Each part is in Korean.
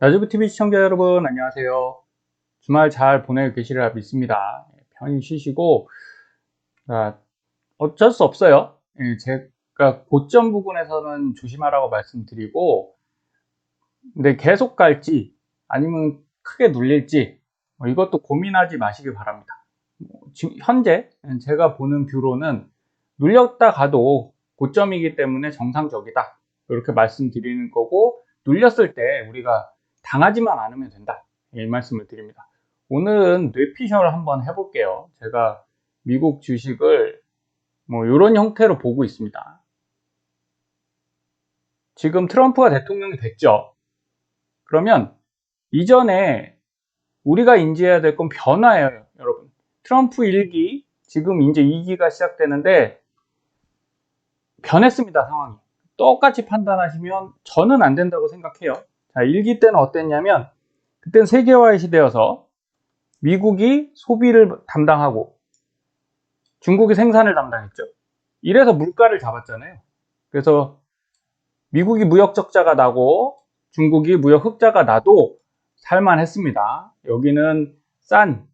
나주부TV 시청자 여러분 안녕하세요. 주말 잘 보내고 계시리라 믿습니다. 편히 쉬시고 어쩔 수 없어요. 제가 고점 부분에서는 조심하라고 말씀드리고, 근데 계속 갈지 아니면 크게 눌릴지 이것도 고민하지 마시기 바랍니다. 지금 현재 제가 보는 뷰로는 눌렸다 가도 고점이기 때문에 정상적이다 이렇게 말씀드리는 거고, 눌렸을 때 우리가 당하지만 않으면 된다 이 말씀을 드립니다. 오늘은 뇌피셜을 한번 해볼게요. 제가 미국 주식을 이런 형태로 보고 있습니다. 지금 트럼프가 대통령이 됐죠. 그러면 이전에 우리가 인지해야 될 건 변화예요, 여러분. 트럼프 1기, 지금 이제 2기가 시작되는데 변했습니다, 상황이. 똑같이 판단하시면 저는 안 된다고 생각해요. 자, 1기 때는 어땠냐면, 그때는 세계화의 시대여서 미국이 소비를 담당하고 중국이 생산을 담당했죠. 이래서 물가를 잡았잖아요. 그래서 미국이 무역 적자가 나고 중국이 무역 흑자가 나도 살만했습니다. 여기는 싼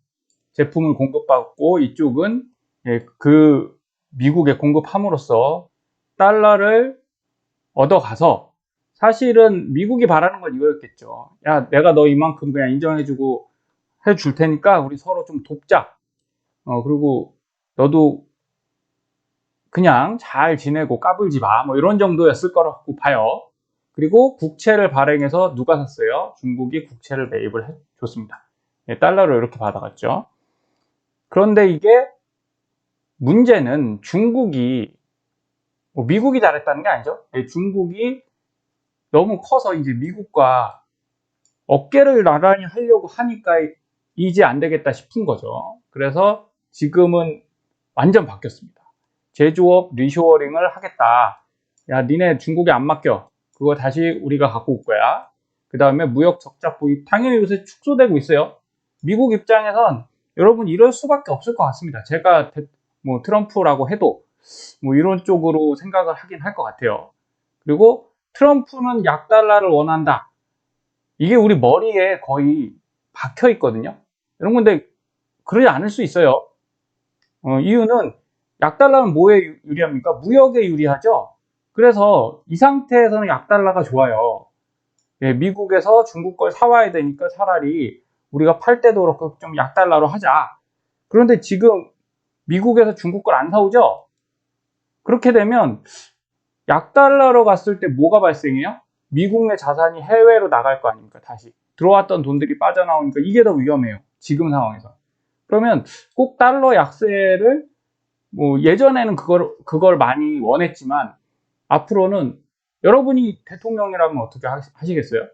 제품을 공급받고 이쪽은 그 미국에 공급함으로써 달러를 얻어가서, 사실은 미국이 바라는 건 이거였겠죠. 야, 내가 너 이만큼 그냥 인정해주고 해줄 테니까 우리 서로 좀 돕자. 그리고 너도 그냥 잘 지내고 까불지 마. 이런 정도였을 거라고 봐요. 그리고 국채를 발행해서 누가 샀어요? 중국이 국채를 매입을 해줬습니다. 달러를 이렇게 받아갔죠. 그런데 이게 문제는 중국이, 미국이 잘했다는 게 아니죠. 중국이 너무 커서 이제 미국과 어깨를 나란히 하려고 하니까 이제 안 되겠다 싶은 거죠. 그래서 지금은 완전 바뀌었습니다. 제조업 리쇼어링을 하겠다. 야, 니네 중국에 안 맡겨. 그거 다시 우리가 갖고 올 거야. 그 다음에 무역 적자 보입 당연히 요새 축소되고 있어요. 미국 입장에선 여러분 이럴 수밖에 없을 것 같습니다. 제가 트럼프라고 해도 이런 쪽으로 생각을 하긴 할 것 같아요. 그리고 트럼프는 약달러를 원한다. 이게 우리 머리에 거의 박혀 있거든요. 여러분, 근데 그러지 않을 수 있어요. 이유는 약달러는 뭐에 유리합니까? 무역에 유리하죠. 그래서 이 상태에서는 약달러가 좋아요. 미국에서 중국 걸 사와야 되니까 차라리 우리가 팔 때도 그렇고 좀 약달러로 하자. 그런데 지금 미국에서 중국 걸 안 사오죠? 그렇게 되면 약달러로 갔을 때 뭐가 발생해요? 미국 내 자산이 해외로 나갈 거 아닙니까? 다시 들어왔던 돈들이 빠져나오니까 이게 더 위험해요, 지금 상황에서. 그러면 꼭 달러 약세를, 예전에는 그걸 많이 원했지만 앞으로는 여러분이 대통령이라면 어떻게 하시겠어요?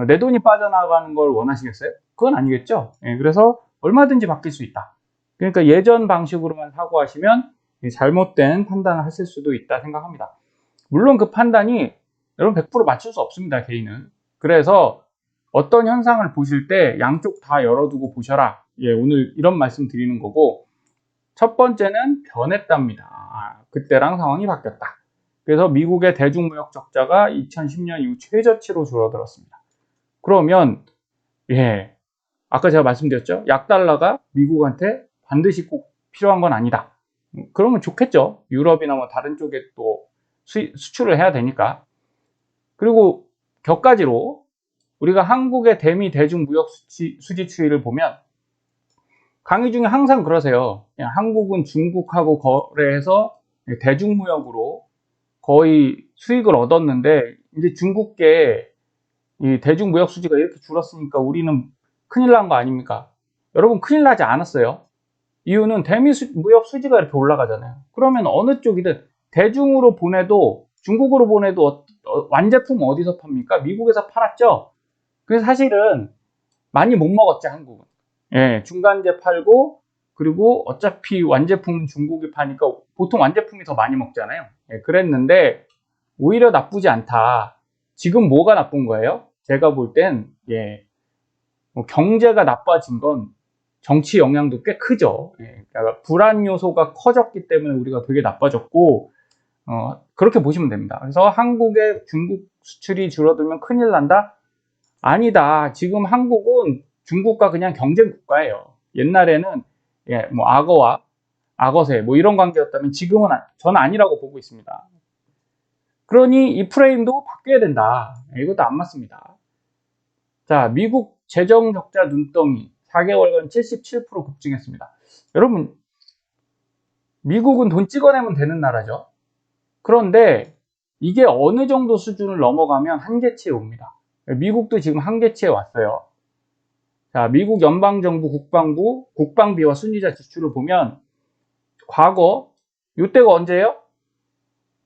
내 돈이 빠져나가는 걸 원하시겠어요? 그건 아니겠죠. 그래서 얼마든지 바뀔 수 있다. 그러니까 예전 방식으로만 사고하시면 잘못된 판단을 하실 수도 있다 생각합니다. 물론 그 판단이 여러분 100% 맞출 수 없습니다, 개인은. 그래서 어떤 현상을 보실 때 양쪽 다 열어두고 보셔라. 오늘 이런 말씀 드리는 거고, 첫 번째는 변했답니다. 그때랑 상황이 바뀌었다. 그래서 미국의 대중무역 적자가 2010년 이후 최저치로 줄어들었습니다. 그러면 아까 제가 말씀드렸죠. 약달러가 미국한테 반드시 꼭 필요한 건 아니다. 그러면 좋겠죠. 유럽이나 다른 쪽에 또 수출을 해야 되니까. 그리고 격가지로 우리가 한국의 대미 대중 무역 수지 추이를 보면 강의 중에 항상 그러세요. 한국은 중국하고 거래해서 대중무역으로 거의 수익을 얻었는데 이제 중국계 이 대중무역 수지가 이렇게 줄었으니까 우리는 큰일 난 거 아닙니까? 여러분, 큰일 나지 않았어요. 이유는 대미 무역 수지가 이렇게 올라가잖아요. 그러면 어느 쪽이든 대중으로 보내도 중국으로 보내도 완제품 어디서 팝니까? 미국에서 팔았죠. 그래서 사실은 많이 못 먹었죠, 한국은. 중간재 팔고, 그리고 어차피 완제품은 중국이 파니까 보통 완제품이 더 많이 먹잖아요. 그랬는데 오히려 나쁘지 않다. 지금 뭐가 나쁜 거예요? 제가 볼 땐 경제가 나빠진 건 정치 영향도 꽤 크죠. 그러니까 불안 요소가 커졌기 때문에 우리가 되게 나빠졌고, 그렇게 보시면 됩니다. 그래서 한국의 중국 수출이 줄어들면 큰일 난다? 아니다. 지금 한국은 중국과 그냥 경쟁 국가예요. 옛날에는 뭐 악어와 악어새 뭐 이런 관계였다면 지금은 저는 아니라고 보고 있습니다. 그러니 이 프레임도 바뀌어야 된다. 이것도 안 맞습니다. 자, 미국 재정 적자 눈덩이 4개월간 77% 급증했습니다. 여러분, 미국은 돈 찍어내면 되는 나라죠. 그런데 이게 어느 정도 수준을 넘어가면 한계치에 옵니다. 미국도 지금 한계치에 왔어요. 자, 미국 연방정부 국방부 국방비와 순이자 지출을 보면 과거 이때가 언제예요?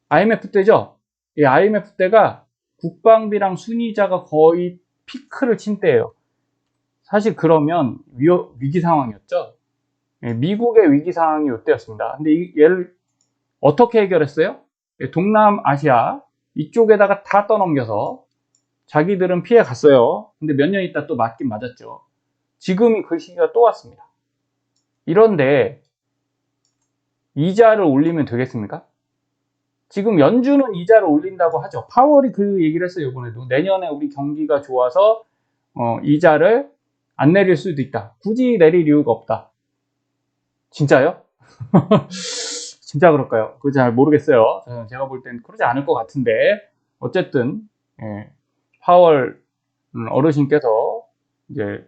IMF 때죠. 이 IMF 때가 국방비랑 순이자가 거의 피크를 친 때예요. 사실 그러면 위기 상황이었죠. 미국의 위기 상황이 이때였습니다. 근데 얘를 어떻게 해결했어요? 동남아시아 이쪽에다가 다 떠넘겨서 자기들은 피해 갔어요. 근데 몇 년 있다 또 맞긴 맞았죠. 지금이 그 시기가 또 왔습니다. 이런데 이자를 올리면 되겠습니까? 지금 연준은 이자를 올린다고 하죠. 파월이 그 얘기를 했어요. 이번에도 내년에 우리 경기가 좋아서 이자를 안 내릴 수도 있다. 굳이 내릴 이유가 없다. 진짜요? 진짜 그럴까요? 그거 잘 모르겠어요. 제가 볼 땐 그러지 않을 것 같은데 어쨌든 파월 어르신께서 이제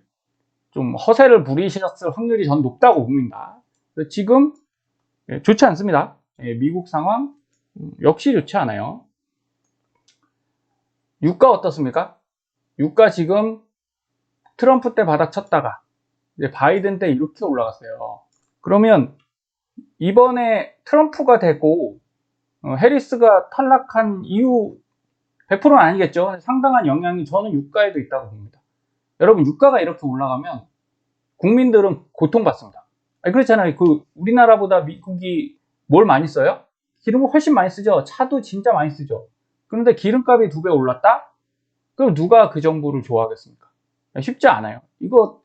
좀 허세를 부리셨을 확률이 전 높다고 봅니다. 지금 좋지 않습니다. 미국 상황 역시 좋지 않아요. 유가 어떻습니까? 유가 지금 트럼프 때 바닥 쳤다가 이제 바이든 때 이렇게 올라갔어요. 그러면 이번에 트럼프가 되고 해리스가 탈락한 이유 100%는 아니겠죠. 상당한 영향이 저는 유가에도 있다고 봅니다. 여러분 유가가 이렇게 올라가면 국민들은 고통받습니다. 그렇잖아요. 우리나라보다 미국이 뭘 많이 써요? 기름을 훨씬 많이 쓰죠. 차도 진짜 많이 쓰죠. 그런데 기름값이 2배 올랐다? 그럼 누가 그 정부를 좋아하겠습니까? 쉽지 않아요. 이거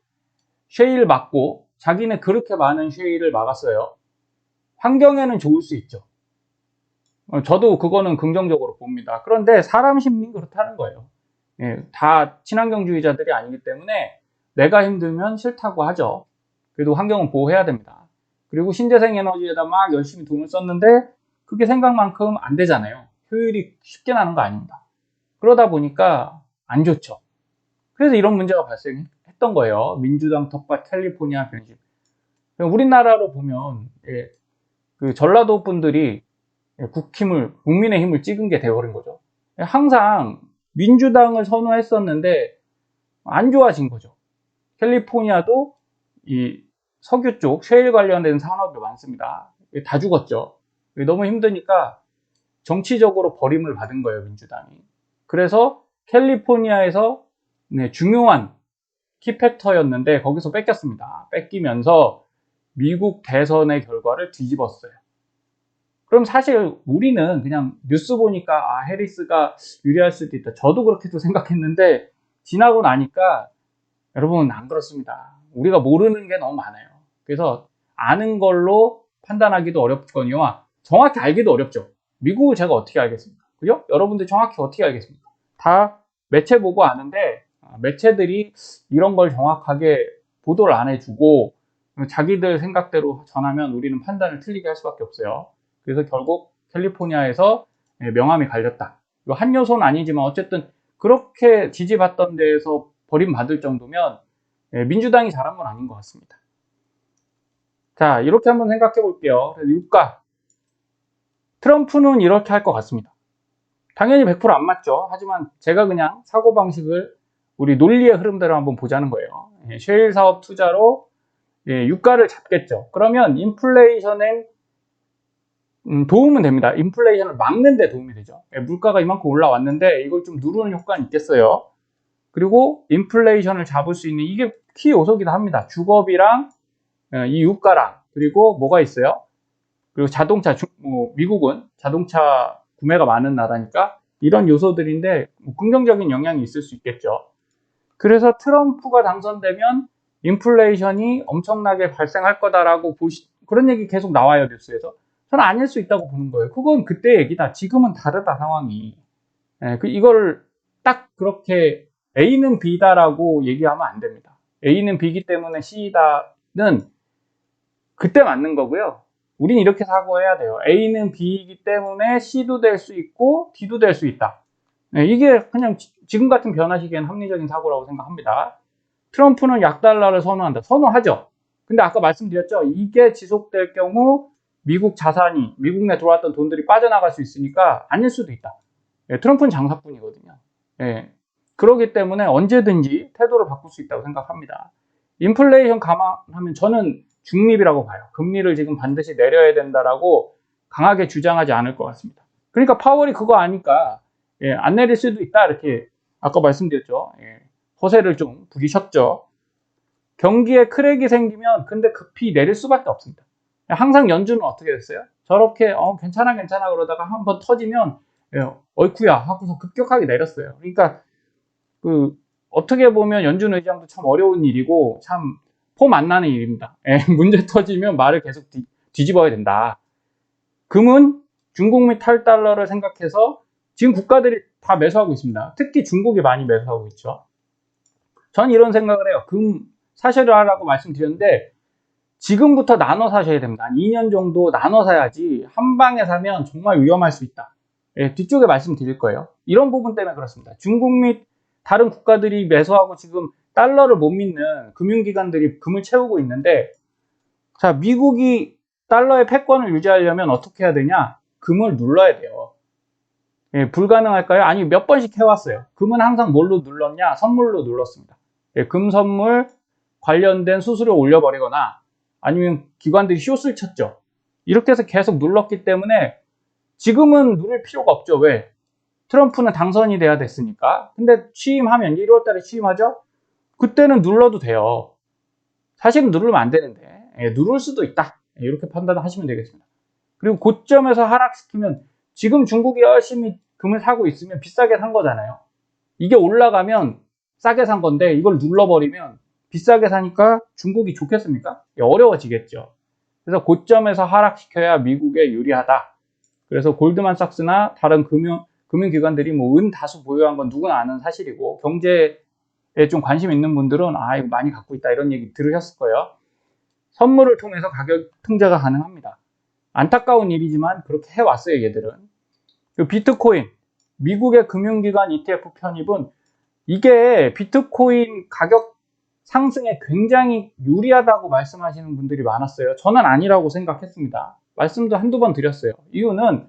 셰일 막고 자기네 그렇게 많은 셰일을 막았어요. 환경에는 좋을 수 있죠. 저도 그거는 긍정적으로 봅니다. 그런데 사람 심리는 그렇다는 거예요. 다 친환경주의자들이 아니기 때문에 내가 힘들면 싫다고 하죠. 그래도 환경은 보호해야 됩니다. 그리고 신재생 에너지에다 막 열심히 돈을 썼는데 그게 생각만큼 안 되잖아요. 효율이 쉽게 나는 거 아닙니다. 그러다 보니까 안 좋죠. 그래서 이런 문제가 발생했던 거예요. 민주당 텃밭 캘리포니아 변심. 우리나라로 보면 그 전라도 분들이 국민의 힘을 찍은 게 돼버린 거죠. 항상 민주당을 선호했었는데 안 좋아진 거죠. 캘리포니아도 이 석유 쪽 셰일 관련된 산업이 많습니다. 다 죽었죠. 너무 힘드니까 정치적으로 버림을 받은 거예요, 민주당이. 그래서 캘리포니아에서 중요한 키팩터였는데 거기서 뺏겼습니다. 뺏기면서 미국 대선의 결과를 뒤집었어요. 그럼 사실 우리는 그냥 뉴스 보니까 해리스가 유리할 수도 있다. 저도 그렇게도 생각했는데 지나고 나니까 여러분 안 그렇습니다. 우리가 모르는 게 너무 많아요. 그래서 아는 걸로 판단하기도 어렵거니와 정확히 알기도 어렵죠. 미국을 제가 어떻게 알겠습니까? 그죠? 여러분들 정확히 어떻게 알겠습니까? 다 매체 보고 아는데 매체들이 이런 걸 정확하게 보도를 안 해주고 자기들 생각대로 전하면 우리는 판단을 틀리게 할 수밖에 없어요. 그래서 결국 캘리포니아에서 명함이 갈렸다. 이거 한 요소는 아니지만 어쨌든 그렇게 지지받던 데에서 버림받을 정도면 민주당이 잘한 건 아닌 것 같습니다. 자, 이렇게 한번 생각해 볼게요. 유가. 트럼프는 이렇게 할 것 같습니다. 당연히 100%안 맞죠. 하지만 제가 그냥 사고방식을 우리 논리의 흐름대로 한번 보자는 거예요. 셰일 사업 투자로 유가를 잡겠죠. 그러면 인플레이션엔 도움은 됩니다. 인플레이션을 막는 데 도움이 되죠. 물가가 이만큼 올라왔는데 이걸 좀 누르는 효과는 있겠어요. 그리고 인플레이션을 잡을 수 있는 이게 키 요소기도 합니다. 주거비랑 이 유가랑 그리고 뭐가 있어요? 그리고 자동차 미국은 자동차 구매가 많은 나라니까 이런 요소들인데 긍정적인 영향이 있을 수 있겠죠. 그래서 트럼프가 당선되면 인플레이션이 엄청나게 발생할 거다라고 그런 얘기 계속 나와요, 뉴스에서. 저는 아닐 수 있다고 보는 거예요. 그건 그때 얘기다. 지금은 다르다, 상황이. 이걸 딱 그렇게 A는 B다라고 얘기하면 안 됩니다. A는 B이기 때문에 C다는 그때 맞는 거고요. 우린 이렇게 사고해야 돼요. A는 B이기 때문에 C도 될 수 있고 D도 될 수 있다. 네, 이게 그냥 지금 같은 변화 시기엔 합리적인 사고라고 생각합니다. 트럼프는 약달러를 선호한다. 선호하죠. 근데 아까 말씀드렸죠. 이게 지속될 경우 미국 자산이, 미국 내 들어왔던 돈들이 빠져나갈 수 있으니까 아닐 수도 있다. 예, 트럼프는 장사꾼이거든요. 예, 그렇기 때문에 언제든지 태도를 바꿀 수 있다고 생각합니다. 인플레이션 감안하면 저는 중립이라고 봐요. 금리를 지금 반드시 내려야 된다라고 강하게 주장하지 않을 것 같습니다. 그러니까 파월이 그거 아니까 예, 안 내릴 수도 있다 이렇게 아까 말씀드렸죠. 예, 허세를 좀 부리셨죠. 경기에 크랙이 생기면 근데 급히 내릴 수밖에 없습니다. 항상 연준은 어떻게 됐어요? 저렇게 괜찮아 그러다가 한번 터지면 예, 어이쿠야 하고서 급격하게 내렸어요. 그러니까 그 어떻게 보면 연준 의장도 참 어려운 일이고 참 폼 안 나는 일입니다. 예, 문제 터지면 말을 계속 뒤집어야 된다. 금은 중국 및 탈달러를 생각해서 지금 국가들이 다 매수하고 있습니다. 특히 중국이 많이 매수하고 있죠. 전 이런 생각을 해요. 금 사셔라라고 말씀드렸는데 지금부터 나눠 사셔야 됩니다. 한 2년 정도 나눠 사야지 한 방에 사면 정말 위험할 수 있다. 예, 뒤쪽에 말씀드릴 거예요. 이런 부분 때문에 그렇습니다. 중국 및 다른 국가들이 매수하고 지금 달러를 못 믿는 금융기관들이 금을 채우고 있는데 자, 미국이 달러의 패권을 유지하려면 어떻게 해야 되냐? 금을 눌러야 돼요. 예, 불가능할까요? 아니, 몇 번씩 해왔어요. 금은 항상 뭘로 눌렀냐? 선물로 눌렀습니다. 예, 금 선물 관련된 수수료 올려버리거나 아니면 기관들이 숏을 쳤죠. 이렇게 해서 계속 눌렀기 때문에 지금은 누를 필요가 없죠. 왜? 트럼프는 당선이 돼야 됐으니까. 근데 취임하면 1월 달에 취임하죠? 그때는 눌러도 돼요. 사실은 누르면 안 되는데 예, 누를 수도 있다. 예, 이렇게 판단하시면 되겠습니다. 그리고 고점에서 하락시키면 지금 중국이 열심히 금을 사고 있으면 비싸게 산 거잖아요. 이게 올라가면 싸게 산 건데 이걸 눌러버리면 비싸게 사니까 중국이 좋겠습니까? 어려워지겠죠. 그래서 고점에서 하락시켜야 미국에 유리하다. 그래서 골드만삭스나 다른 금융기관들이 뭐 은 다수 보유한 건 누구나 아는 사실이고 경제에 좀 관심 있는 분들은 이거 많이 갖고 있다 이런 얘기 들으셨을 거예요. 선물을 통해서 가격 통제가 가능합니다. 안타까운 일이지만 그렇게 해왔어요, 얘들은. 비트코인, 미국의 금융기관 ETF 편입은 이게 비트코인 가격 상승에 굉장히 유리하다고 말씀하시는 분들이 많았어요. 저는 아니라고 생각했습니다. 말씀도 한두 번 드렸어요. 이유는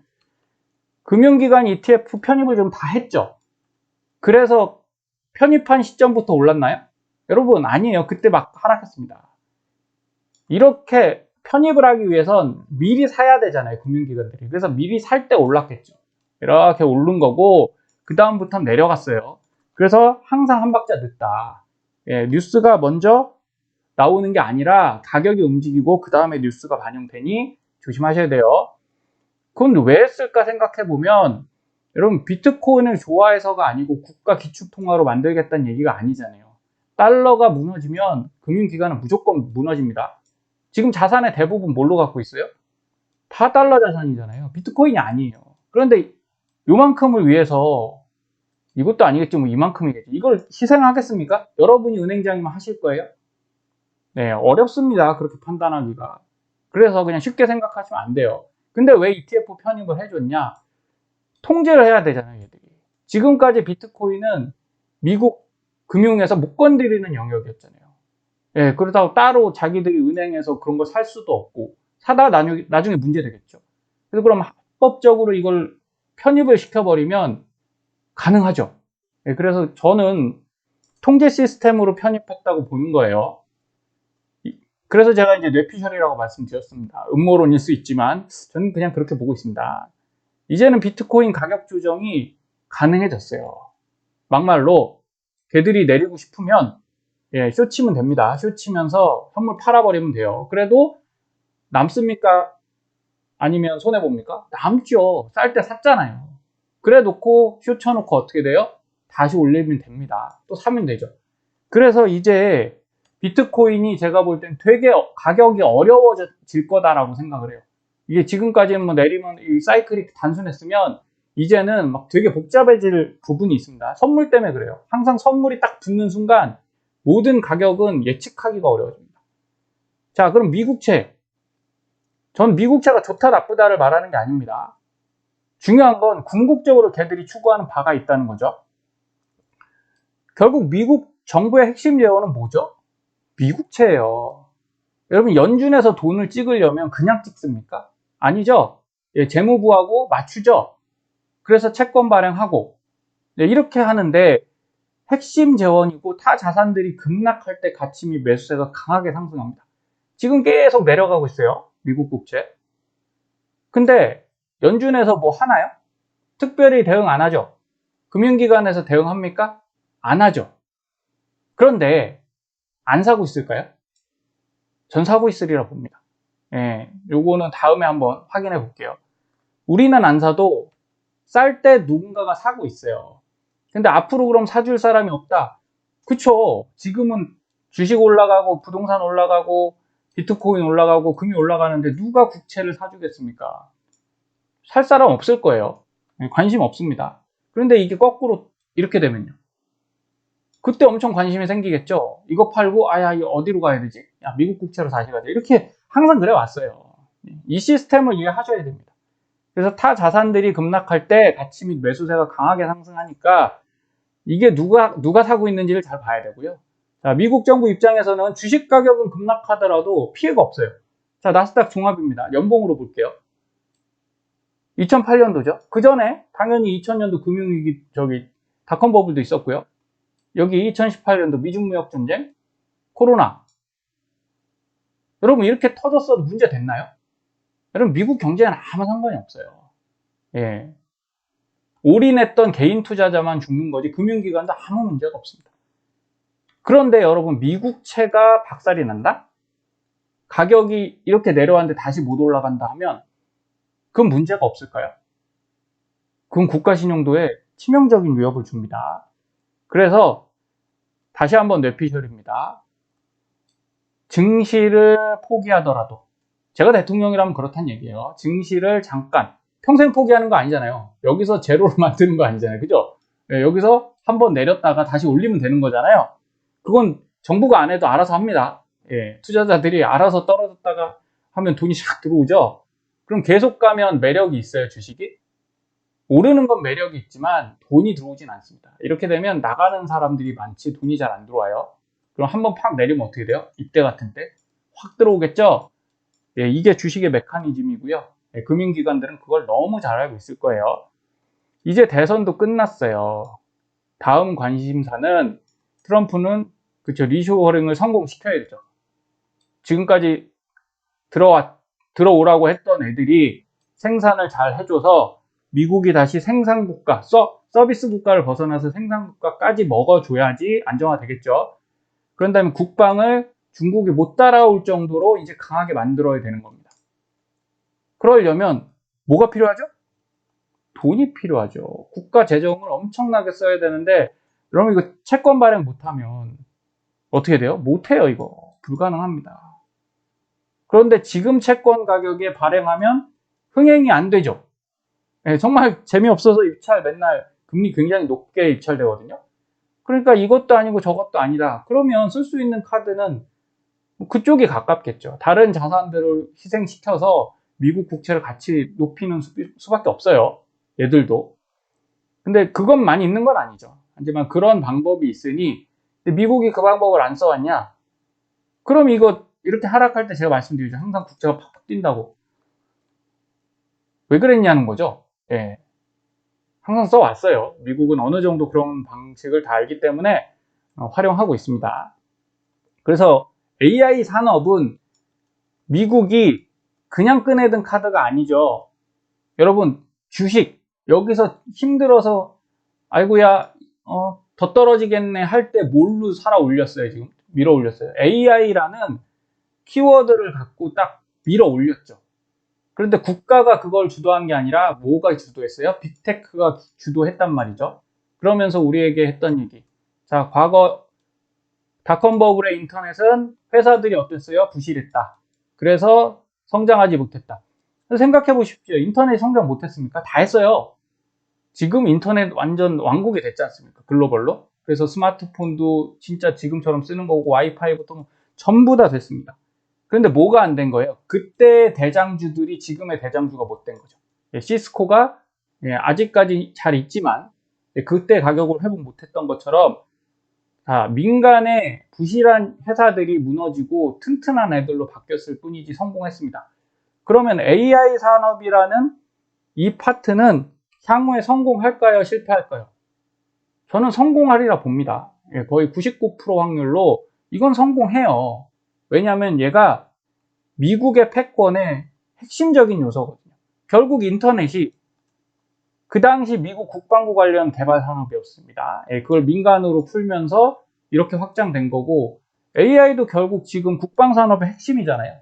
금융기관 ETF 편입을 좀 다 했죠. 그래서 편입한 시점부터 올랐나요? 여러분, 아니에요. 그때 막 하락했습니다. 이렇게 편입을 하기 위해선 미리 사야 되잖아요, 금융기관들이. 그래서 미리 살 때 올랐겠죠. 이렇게 오른 거고 그 다음부터 내려갔어요. 그래서 항상 한 박자 늦다. 예, 뉴스가 먼저 나오는 게 아니라 가격이 움직이고 그 다음에 뉴스가 반영되니 조심하셔야 돼요. 그건 왜 했을까 생각해 보면 여러분 비트코인을 좋아해서가 아니고 국가 기축통화로 만들겠다는 얘기가 아니잖아요. 달러가 무너지면 금융기관은 무조건 무너집니다. 지금 자산의 대부분 뭘로 갖고 있어요? 다 달러 자산이잖아요. 비트코인이 아니에요. 그런데 요만큼을 위해서 이것도 아니겠죠. 뭐 이만큼이겠죠. 이걸 희생하겠습니까? 여러분이 은행장이면 하실 거예요? 네, 어렵습니다. 그렇게 판단하기가. 그래서 그냥 쉽게 생각하시면 안 돼요. 근데 왜 ETF 편입을 해줬냐? 통제를 해야 되잖아요, 얘들이. 지금까지 비트코인은 미국 금융에서 못 건드리는 영역이었잖아요. 예, 그렇다고 따로 자기들이 은행에서 그런 걸 살 수도 없고, 사다 나중에 문제 되겠죠. 그래서 그럼 합법적으로 이걸 편입을 시켜버리면 가능하죠. 예, 그래서 저는 통제 시스템으로 편입했다고 보는 거예요. 그래서 제가 이제 뇌피셜이라고 말씀드렸습니다. 음모론일 수 있지만 저는 그냥 그렇게 보고 있습니다. 이제는 비트코인 가격 조정이 가능해졌어요. 막말로 걔들이 내리고 싶으면 예, 쇼 치면 됩니다. 쇼 치면서 선물 팔아버리면 돼요. 그래도 남습니까? 아니면 손해봅니까? 남죠. 쌀 때 샀잖아요. 그래 놓고 쇼 쳐놓고 어떻게 돼요? 다시 올리면 됩니다. 또 사면 되죠. 그래서 이제 비트코인이 제가 볼 땐 되게 가격이 어려워질 거다라고 생각을 해요. 이게 지금까지는 뭐 내리면 이 사이클이 단순했으면 이제는 막 되게 복잡해질 부분이 있습니다. 선물 때문에 그래요. 항상 선물이 딱 붙는 순간 모든 가격은 예측하기가 어려워집니다. 자, 그럼 미국채. 전 미국채가 좋다 나쁘다를 말하는 게 아닙니다. 중요한 건 궁극적으로 걔들이 추구하는 바가 있다는 거죠. 결국 미국 정부의 핵심 예언은 뭐죠? 미국채예요. 여러분, 연준에서 돈을 찍으려면 그냥 찍습니까? 아니죠. 예, 재무부하고 맞추죠. 그래서 채권 발행하고, 네, 이렇게 하는데 핵심 재원이고 타 자산들이 급락할 때 가치 및 매수세가 강하게 상승합니다. 지금 계속 내려가고 있어요. 미국 국채. 근데 연준에서 뭐 하나요? 특별히 대응 안 하죠. 금융기관에서 대응합니까? 안 하죠. 그런데 안 사고 있을까요? 전 사고 있으리라 봅니다. 예, 요거는 다음에 한번 확인해 볼게요. 우리는 안 사도 쌀 때 누군가가 사고 있어요. 근데 앞으로 그럼 사줄 사람이 없다. 그쵸. 지금은 주식 올라가고 부동산 올라가고 비트코인 올라가고 금이 올라가는데 누가 국채를 사주겠습니까? 살 사람 없을 거예요. 관심 없습니다. 그런데 이게 거꾸로 이렇게 되면요. 그때 엄청 관심이 생기겠죠. 이거 팔고 아야 이거 어디로 가야 되지? 야 미국 국채로 다시 가자. 이렇게 항상 그래 왔어요. 이 시스템을 이해하셔야 됩니다. 그래서 타 자산들이 급락할 때 가치 및 매수세가 강하게 상승하니까 이게 누가 사고 있는지를 잘 봐야 되고요. 자, 미국 정부 입장에서는 주식 가격은 급락하더라도 피해가 없어요. 자, 나스닥 종합입니다. 연봉으로 볼게요. 2008년도죠. 그 전에 당연히 2000년도 금융위기 닷컴 버블도 있었고요. 여기 2018년도 미중무역 전쟁, 코로나. 여러분 이렇게 터졌어도 문제 됐나요? 여러분 미국 경제는 아무 상관이 없어요. 예. 올인했던 개인 투자자만 죽는 거지 금융기관도 아무 문제가 없습니다. 그런데 여러분 미국채가 박살이 난다? 가격이 이렇게 내려왔는데 다시 못 올라간다 하면 그건 문제가 없을까요? 그건 국가 신용도에 치명적인 위협을 줍니다. 그래서 다시 한번 뇌피셜입니다. 증시를 포기하더라도 제가 대통령이라면 그렇다는 얘기예요. 증시를 잠깐 평생 포기하는 거 아니잖아요. 여기서 제로로 만드는 거 아니잖아요. 그죠? 네, 여기서 한번 내렸다가 다시 올리면 되는 거잖아요. 그건 정부가 안 해도 알아서 합니다. 예, 투자자들이 알아서 떨어졌다가 하면 돈이 샥 들어오죠. 그럼 계속 가면 매력이 있어요, 주식이? 오르는 건 매력이 있지만 돈이 들어오진 않습니다. 이렇게 되면 나가는 사람들이 많지 돈이 잘 안 들어와요. 그럼 한번 팍 내리면 어떻게 돼요? 이때 같은 때 확 들어오겠죠? 예, 이게 주식의 메커니즘이고요. 예, 금융기관들은 그걸 너무 잘 알고 있을 거예요. 이제 대선도 끝났어요. 다음 관심사는 트럼프는 그쵸 리쇼어링을 성공시켜야 되죠. 지금까지 들어오라고 했던 애들이 생산을 잘 해줘서 미국이 다시 생산국가, 서비스 국가를 벗어나서 생산국가까지 먹어줘야지 안정화되겠죠. 그런 다음에 국방을 중국이 못 따라올 정도로 이제 강하게 만들어야 되는 겁니다. 그러려면 뭐가 필요하죠? 돈이 필요하죠. 국가 재정을 엄청나게 써야 되는데 여러분 이거 채권 발행 못하면 어떻게 돼요? 못해요 이거. 불가능합니다. 그런데 지금 채권 가격에 발행하면 흥행이 안 되죠. 네, 정말 재미없어서 입찰 맨날 금리 굉장히 높게 입찰되거든요. 그러니까 이것도 아니고 저것도 아니다. 그러면 쓸 수 있는 카드는 그쪽이 가깝겠죠. 다른 자산들을 희생시켜서 미국 국채를 같이 높이는 수밖에 없어요. 얘들도. 근데 그건 많이 있는 건 아니죠. 하지만 그런 방법이 있으니 미국이 그 방법을 안 써왔냐? 그럼 이거 이렇게 하락할 때 제가 말씀드리죠. 항상 국채가 팍팍 뛴다고. 왜 그랬냐는 거죠. 예. 항상 써왔어요. 미국은 어느 정도 그런 방식을 다 알기 때문에 활용하고 있습니다. 그래서 AI 산업은 미국이 그냥 꺼내든 카드가 아니죠. 여러분 주식 여기서 힘들어서 아이고야 더 떨어지겠네 할 때 뭘로 살아 올렸어요. 지금 밀어 올렸어요. AI라는 키워드를 갖고 딱 밀어 올렸죠. 그런데 국가가 그걸 주도한 게 아니라 뭐가 주도했어요? 빅테크가 주도했단 말이죠. 그러면서 우리에게 했던 얘기. 자, 과거 닷컴 버블의 인터넷은 회사들이 어땠어요? 부실했다. 그래서 성장하지 못했다. 생각해 보십시오. 인터넷이 성장 못했습니까? 다 했어요. 지금 인터넷 완전 왕국이 됐지 않습니까? 글로벌로. 그래서 스마트폰도 진짜 지금처럼 쓰는 거고 와이파이부터 전부 다 됐습니다. 그런데 뭐가 안 된 거예요? 그때 대장주들이 지금의 대장주가 못 된 거죠. 시스코가 아직까지 잘 있지만 그때 가격을 회복 못했던 것처럼 민간의 부실한 회사들이 무너지고 튼튼한 애들로 바뀌었을 뿐이지 성공했습니다. 그러면 AI 산업이라는 이 파트는 향후에 성공할까요? 실패할까요? 저는 성공하리라 봅니다. 거의 99% 확률로 이건 성공해요. 왜냐하면 얘가 미국의 패권의 핵심적인 요소거든요. 결국 인터넷이 그 당시 미국 국방부 관련 개발 산업이었습니다. 그걸 민간으로 풀면서 이렇게 확장된 거고, AI도 결국 지금 국방 산업의 핵심이잖아요.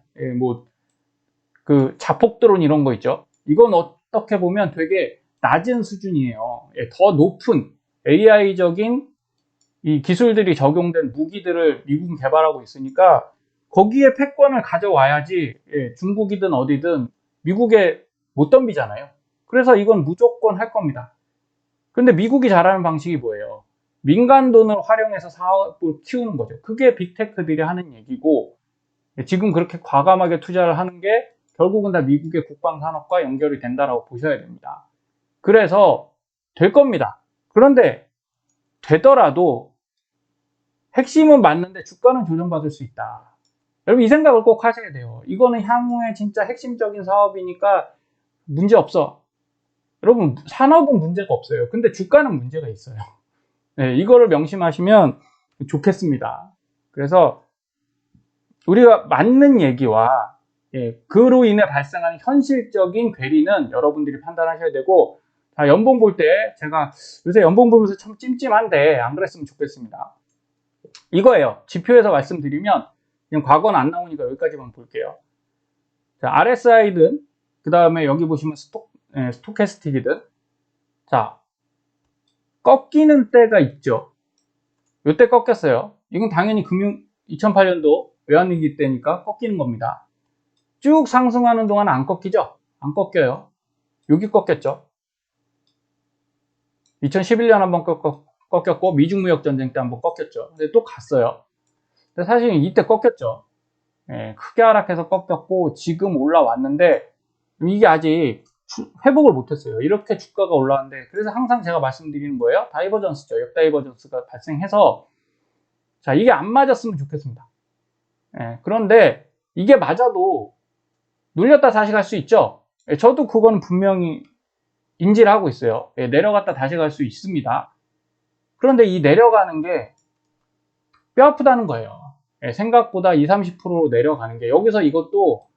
그 자폭 드론 이런 거 있죠. 이건 어떻게 보면 되게 낮은 수준이에요. 더 높은 AI적인 이 기술들이 적용된 무기들을 미국은 개발하고 있으니까 거기에 패권을 가져와야지 중국이든 어디든 미국에 못 덤비잖아요. 그래서 이건 무조건 할 겁니다. 그런데 미국이 잘하는 방식이 뭐예요? 민간 돈을 활용해서 사업을 키우는 거죠. 그게 빅테크들이 하는 얘기고, 지금 그렇게 과감하게 투자를 하는 게 결국은 다 미국의 국방 산업과 연결이 된다라고 보셔야 됩니다. 그래서 될 겁니다. 그런데 되더라도 핵심은 맞는데 주가는 조정받을 수 있다. 여러분 이 생각을 꼭 하셔야 돼요. 이거는 향후에 진짜 핵심적인 사업이니까 문제 없어. 여러분 산업은 문제가 없어요. 근데 주가는 문제가 있어요. 이거를 명심하시면 좋겠습니다. 그래서 우리가 맞는 얘기와 그로 인해 발생하는 현실적인 괴리는 여러분들이 판단하셔야 되고, 연봉 볼 때 제가 요새 연봉 보면서 참 찜찜한데 안 그랬으면 좋겠습니다. 이거예요. 지표에서 말씀드리면 그냥 과거는 안 나오니까 여기까지만 볼게요. 자, RSI든 그 다음에 여기 보시면 스토캐스틱이든 자 꺾이는 때가 있죠. 이때 꺾였어요. 이건 당연히 2008년도 외환위기 때니까 꺾이는 겁니다. 쭉 상승하는 동안 안 꺾이죠? 안 꺾여요. 여기 꺾였죠. 2011년 한번 꺾였고 미중무역전쟁 때 한번 꺾였죠. 근데 또 갔어요. 근데 사실 이때 꺾였죠. 크게 하락해서 꺾였고 지금 올라왔는데 이게 아직 회복을 못했어요. 이렇게 주가가 올라왔는데, 그래서 항상 제가 말씀드리는 거예요. 다이버전스죠. 역다이버전스가 발생해서 자 이게 안 맞았으면 좋겠습니다. 그런데 이게 맞아도 눌렸다 다시 갈 수 있죠. 저도 그건 분명히 인지를 하고 있어요. 내려갔다 다시 갈 수 있습니다. 그런데 이 내려가는 게 뼈 아프다는 거예요. 생각보다 20-30% 내려가는 게, 여기서 이것도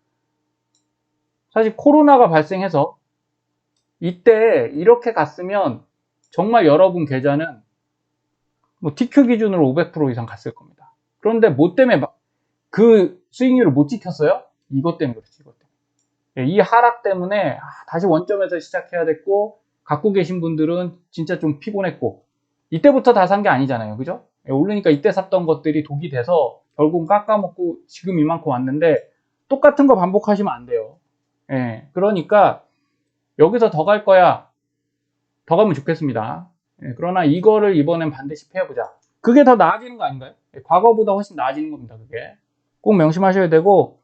사실 코로나가 발생해서 이때 이렇게 갔으면 정말 여러분 계좌는 뭐 TQ 기준으로 500% 이상 갔을 겁니다. 그런데 뭐 때문에 그 수익률을 못 지켰어요? 이것 때문에 그렇지, 이것 때문에. 이 하락 때문에 다시 원점에서 시작해야 됐고, 갖고 계신 분들은 진짜 좀 피곤했고, 이때부터 다 산 게 아니잖아요. 그죠? 오르니까 이때 샀던 것들이 독이 돼서 결국 깎아먹고 지금 이만큼 왔는데, 똑같은 거 반복하시면 안 돼요. 그러니까 여기서 더 갈 거야. 더 가면 좋겠습니다. 그러나 이거를 이번엔 반드시 패해보자. 그게 더 나아지는 거 아닌가요? 과거보다 훨씬 나아지는 겁니다. 그게 꼭 명심하셔야 되고,